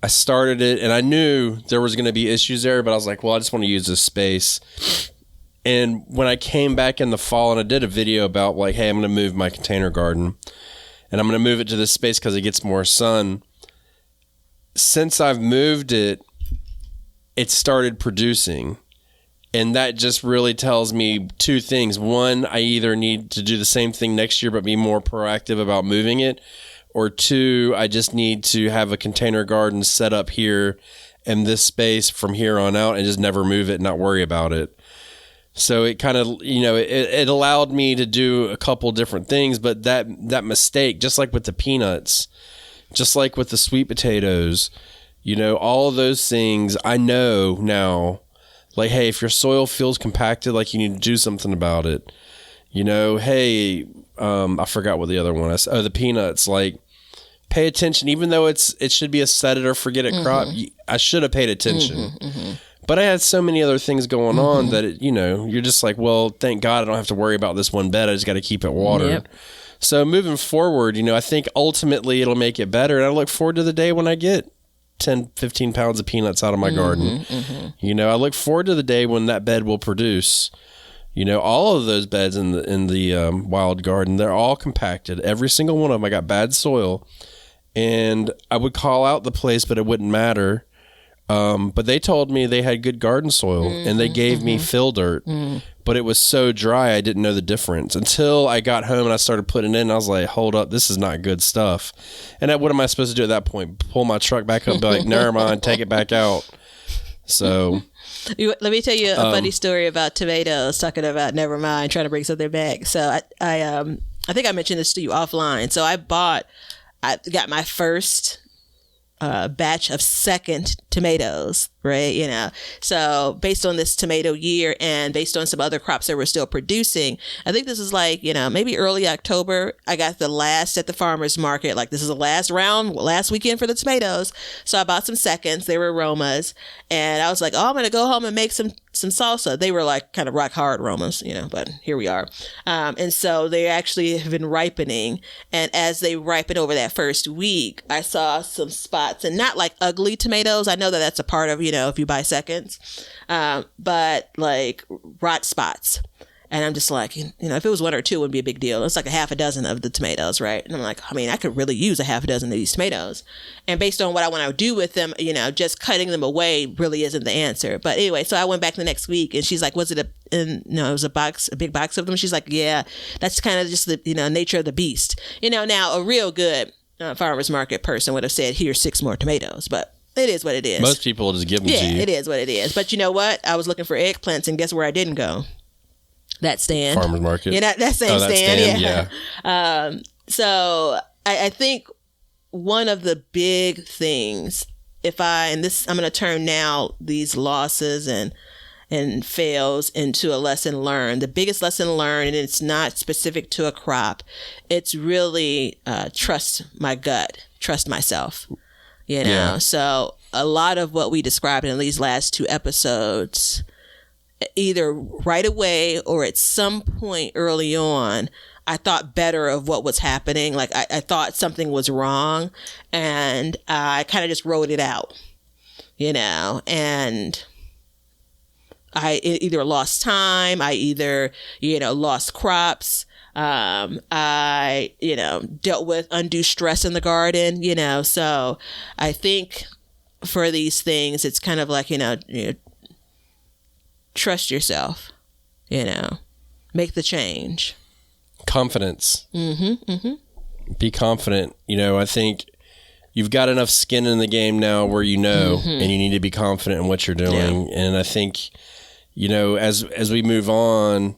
I started it and I knew there was going to be issues there, but I was like, well, I just want to use this space. And when I came back in the fall and I did a video about like, hey, I'm going to move my container garden and I'm going to move it to this space because it gets more sun. Since I've moved it, it started producing. And that just really tells me 2 things. One, I either need to do the same thing next year, but be more proactive about moving it. Or 2, I just need to have a container garden set up here in this space from here on out and just never move it and not worry about it. So it kind of, it allowed me to do a couple different things, but that mistake, just like with the peanuts, just like with the sweet potatoes, all of those things, I know now, like, hey, if your soil feels compacted, like you need to do something about it. Hey, I forgot what the other one is. Oh, the peanuts. Like, pay attention. Even though it should be a set it or forget it crop, I should have paid attention. But I had so many other things going on that, you're just like, well, thank God I don't have to worry about this one bed. I just got to keep it watered. Yep. So moving forward, I think ultimately it'll make it better. And I look forward to the day when I get 10, 15 pounds of peanuts out of my garden. I look forward to the day when that bed will produce. All of those beds in the wild garden, they're all compacted. Every single one of them. I got bad soil, and I would call out the place, but it wouldn't matter. But they told me they had good garden soil, and they gave me fill dirt, but it was so dry I didn't know the difference until I got home and I started putting it in. And I was like, hold up, this is not good stuff. And what am I supposed to do at that point? Pull my truck back up and be like, never mind, take it back out. So... Let me tell you a funny story about tomatoes, talking about never mind, trying to bring something back. So I think I mentioned this to you offline. So I got my first batch of second tomatoes right? So based on this tomato year and based on some other crops that we're still producing, I think this is like, maybe early October. I got the last at the farmer's market. Like, this is the last weekend for the tomatoes. So I bought some seconds. They were aromas. And I was like, I'm going to go home and make some salsa. They were like kind of rock hard aromas, but here we are. And so they actually have been ripening. And as they ripen over that first week, I saw some spots, and not like ugly tomatoes. I know that that's a part of, if you buy seconds, but like rot spots. And I'm just like, if it was one or two, it wouldn't be a big deal. It's like a half a dozen of the tomatoes, right? And I'm like, I could really use a half a dozen of these tomatoes. And based on what I want to do with them, just cutting them away really isn't the answer. But anyway, so I went back the next week, and she's like, was it it was a big box of them. She's like, yeah, that's kind of just the, nature of the beast. Now a real good farmer's market person would have said, here's 6 more tomatoes, but it is what it is. Most people will just give them to you. Yeah, it is what it is. But you know what? I was looking for eggplants, and guess where I didn't go? That stand. Farmer's market. That same stand. Yeah. So I think one of the big things, I'm going to turn now these losses and fails into a lesson learned. The biggest lesson learned, and it's not specific to a crop, it's really trust my gut, trust myself. Yeah. So a lot of what we described in these last 2 episodes, either right away or at some point early on, I thought better of what was happening. Like I thought something was wrong, and I kind of just wrote it out, and I either lost time, I either, lost crops. I, dealt with undue stress in the garden, so I think for these things, it's kind of like, trust yourself, make the change. Confidence. Be confident. I think you've got enough skin in the game now where and you need to be confident in what you're doing. Yeah. And I think, as we move on,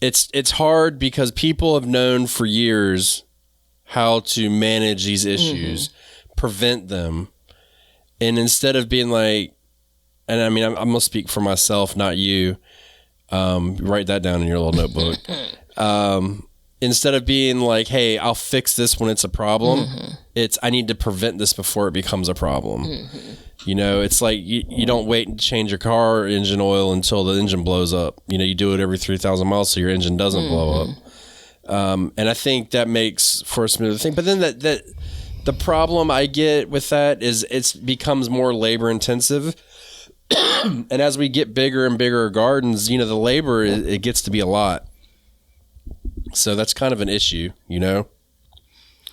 it's hard because people have known for years how to manage these issues, prevent them. And instead of being like, and I mean, I'm going to speak for myself, not you. Write that down in your little notebook. Instead of being like, hey, I'll fix this when it's a problem, it's I need to prevent this before it becomes a problem. It's like you don't wait and change your car engine oil until the engine blows up. You do it every 3,000 miles so your engine doesn't blow up. And I think that makes for a smoother thing. But then that the problem I get with that is it becomes more labor intensive. And as we get bigger and bigger gardens, the labor, it gets to be a lot. So that's kind of an issue,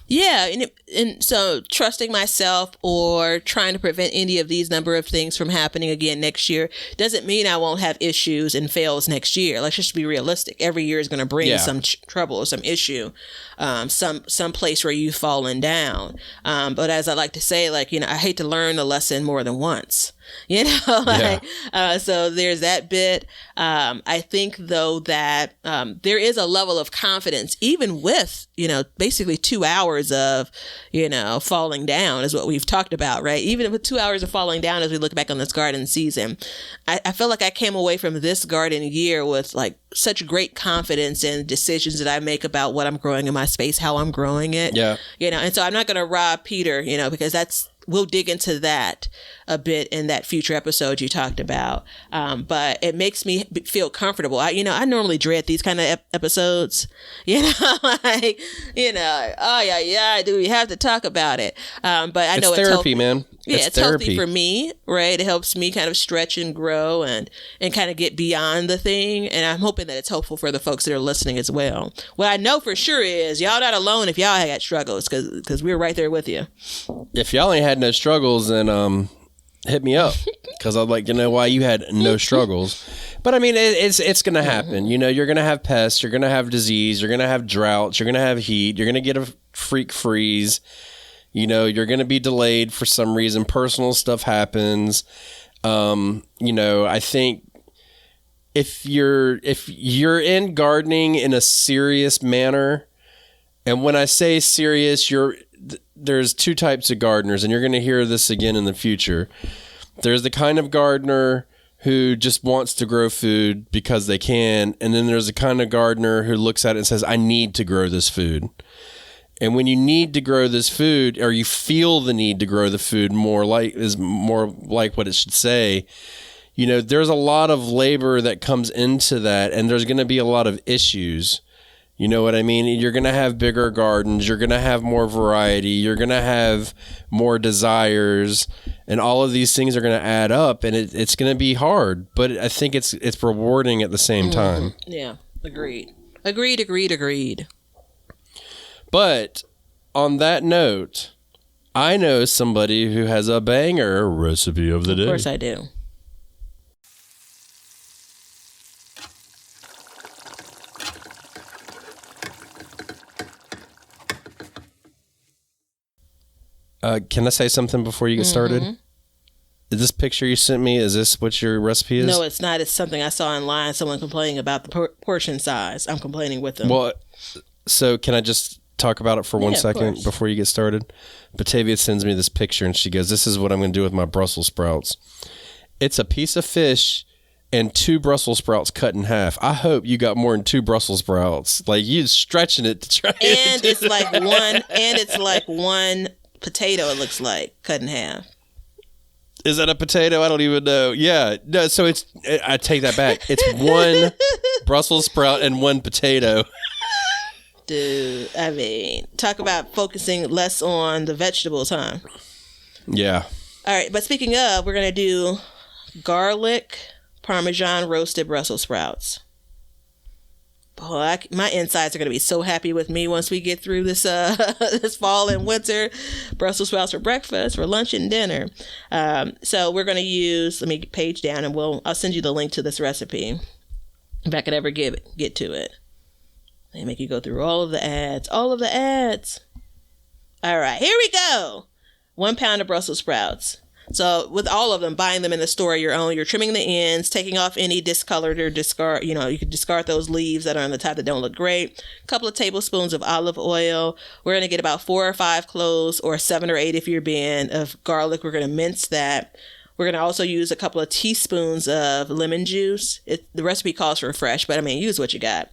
Yeah, and so trusting myself or trying to prevent any of these number of things from happening again next year doesn't mean I won't have issues and fails next year. Let's just be realistic. Every year is going to bring some trouble or some issue, some place where you've fallen down. But as I like to say, I hate to learn a lesson more than once. So there's that bit. I think though that there is a level of confidence, even with basically 2 hours of falling down is what we've talked about, right? Even with 2 hours of falling down, as we look back on this garden season, I feel like I came away from this garden year with like such great confidence in decisions that I make about what I'm growing in my space, how I'm growing it. And so I'm not going to rob Peter, because we'll dig into that a bit in that future episode you talked about. But it makes me feel comfortable. I normally dread these kind of episodes, do we have to talk about it? But I know it's therapy, man. Yeah, it's healthy for me, right? It helps me kind of stretch and grow and kind of get beyond the thing. And I'm hoping that it's helpful for the folks that are listening as well. What I know for sure is y'all not alone if y'all got struggles, because we're right there with you. If y'all ain't had no struggles, then hit me up, because I'd like to know why you had no struggles. But I mean, it's going to happen. You're going to have pests, you're going to have disease, you're going to have droughts, you're going to have heat, you're going to get a freak freeze. You're going to be delayed for some reason. Personal stuff happens. I think if you're in gardening in a serious manner, and when I say serious, you're there's two types of gardeners, and you're going to hear this again in the future. There's the kind of gardener who just wants to grow food because they can, and then there's the kind of gardener who looks at it and says, I need to grow this food. And when you need to grow this food, or you feel the need to grow the food more like what it should say, you know, there's a lot of labor that comes into that, and there's going to be a lot of issues. You know what I mean? You're going to have bigger gardens. You're going to have more variety. You're going to have more desires, and all of these things are going to add up, and it's going to be hard. But I think it's rewarding at the same time. Yeah, agreed. But on that note, I know somebody who has a banger recipe of the day. Of course I do. Can I say something before you get started? Is this picture you sent me, is this what your recipe is? No, it's not. It's something I saw online. Someone complaining about the portion size. I'm complaining with them. Well, so can I just talk about it for 1 second before you get started? Batavia sends me this picture, and she goes, this is what I'm going to do with my Brussels sprouts. It's a piece of fish and 2 Brussels sprouts cut in half. I hope you got more than 2 Brussels sprouts. Like, you stretching it to try. And it's like one potato, it looks like, cut in half. Is that a potato? I don't even know. Yeah. No, so I take that back. It's 1 Brussels sprout and 1 potato. Dude, I mean, talk about focusing less on the vegetables, huh? Yeah. All right, but speaking of, we're going to do garlic Parmesan roasted Brussels sprouts. Boy, my insides are going to be so happy with me once we get through this this fall and winter. Brussels sprouts for breakfast, for lunch, and dinner. So we're going to use, let me page down, and I'll send you the link to this recipe if I could ever get to it. They make you go through all of the ads. All right, here we go. 1 pound of Brussels sprouts. So with all of them, buying them in the store your own, you're trimming the ends, taking off any discolored or discard, you can discard those leaves that are on the top that don't look great. A couple of tablespoons of olive oil. We're going to get about 4 or 5 cloves, or 7 or 8 if you're being, of garlic. We're going to mince that. We're going to also use a couple of teaspoons of lemon juice. The recipe calls for fresh, but I mean, use what you got.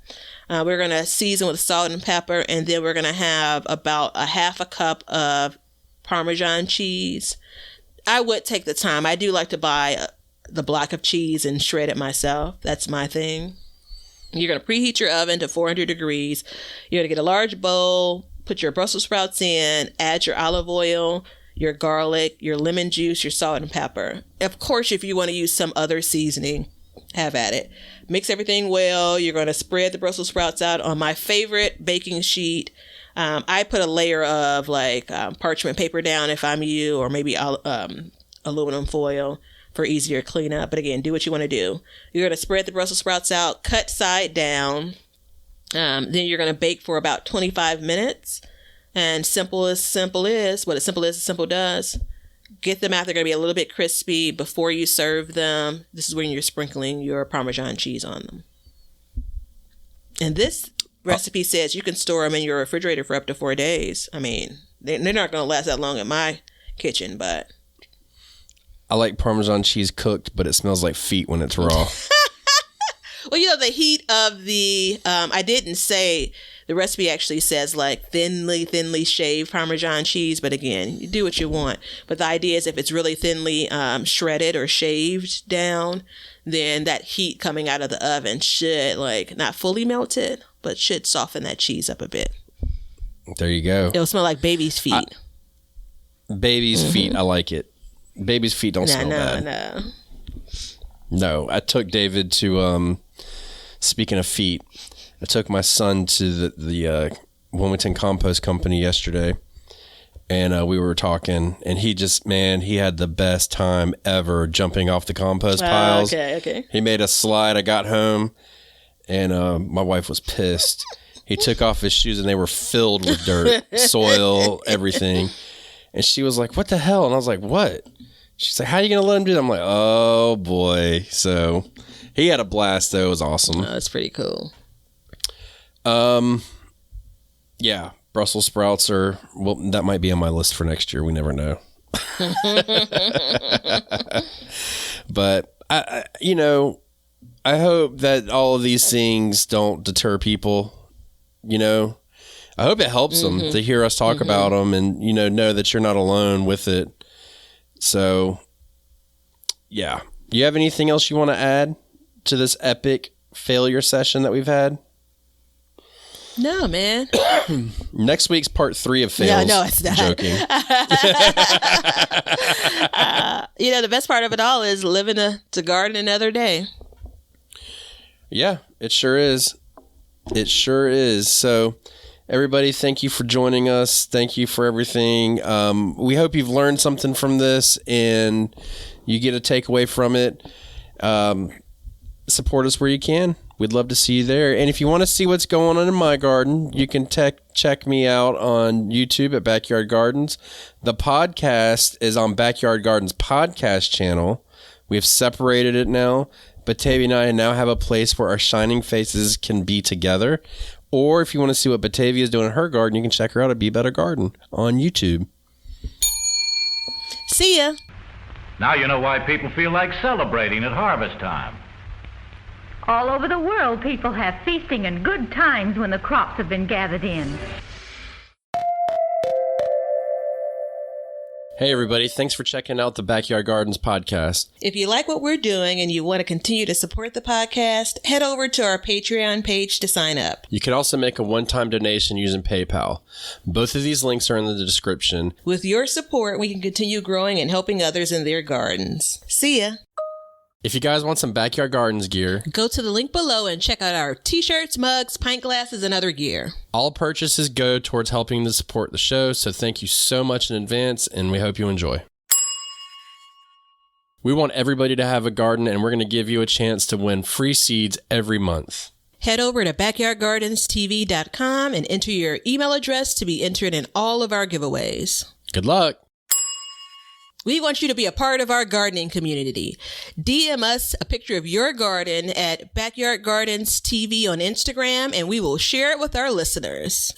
We're going to season with salt and pepper, and then we're going to have about a half a cup of Parmesan cheese. I would take the time. I do like to buy the block of cheese and shred it myself. That's my thing. You're going to preheat your oven to 400 degrees. You're going to get a large bowl, put your Brussels sprouts in, add your olive oil, your garlic, your lemon juice, your salt and pepper. Of course, if you want to use some other seasoning, have at it. Mix everything well. You're going to spread the Brussels sprouts out on my favorite baking sheet. I put a layer of parchment paper down if I'm you, or maybe aluminum foil for easier cleanup. But again, do what you want to do. You're going to spread the Brussels sprouts out, cut side down. Then you're going to bake for about 25 minutes. And simple is, what a simple is, a simple does. Get them out. They're going to be a little bit crispy before you serve them. This is when you're sprinkling your Parmesan cheese on them. And this recipe says you can store them in your refrigerator for up to 4 days. I mean, they're not going to last that long in my kitchen, but I like Parmesan cheese cooked, but it smells like feet when it's raw. Well, the heat of the, I didn't say, the recipe actually says thinly shaved Parmesan cheese, but again, you do what you want. But the idea is if it's really thinly shredded or shaved down, then that heat coming out of the oven should not fully melt it, but should soften that cheese up a bit. There you go. It'll smell like baby's feet. Baby's feet, I like it. Baby's feet don't smell bad. No, I took David to, speaking of feet, I took my son to the Wilmington Compost Company yesterday, and we were talking, and he had the best time ever jumping off the compost piles. Okay. He made a slide. I got home, and my wife was pissed. He took off his shoes, and they were filled with dirt, soil, everything. And she was like, "What the hell?" And I was like, "What?" She's like, "How are you going to let him do that?" I'm like, "Oh, boy." So he had a blast, though. It was awesome. Oh, that's pretty cool. Yeah. Brussels sprouts are, well, that might be on my list for next year. We never know. But I hope that all of these things don't deter people. I hope it helps them to hear us talk about them and, know that you're not alone with it. So, yeah. You have anything else you want to add to this epic failure session that we've had? No, man. Next week's part 3 of fails. No, it's not. Joking. The best part of it all is living to garden another day. Yeah, it sure is. It sure is. So, everybody, thank you for joining us. Thank you for everything. We hope you've learned something from this and you get a takeaway from it. Support us where you can. We'd love to see you there. And if you want to see what's going on in my garden, you can check me out on YouTube at Backyard Gardens. The podcast is on Backyard Gardens podcast channel. We have separated it now. Batavia and I now have a place where our shining faces can be together. Or if you want to see what Batavia is doing in her garden, you can check her out at Be Better Garden on YouTube. See ya. Now you know why people feel like celebrating at harvest time. All over the world, people have feasting and good times when the crops have been gathered in. Hey, everybody. Thanks for checking out the Backyard Gardens podcast. If you like what we're doing and you want to continue to support the podcast, head over to our Patreon page to sign up. You can also make a one-time donation using PayPal. Both of these links are in the description. With your support, we can continue growing and helping others in their gardens. See ya. If you guys want some Backyard Gardens gear, go to the link below and check out our t-shirts, mugs, pint glasses, and other gear. All purchases go towards helping to support the show, so thank you so much in advance, and we hope you enjoy. We want everybody to have a garden, and we're going to give you a chance to win free seeds every month. Head over to backyardgardenstv.com and enter your email address to be entered in all of our giveaways. Good luck. We want you to be a part of our gardening community. DM us a picture of your garden at Backyard Gardens TV on Instagram, and we will share it with our listeners.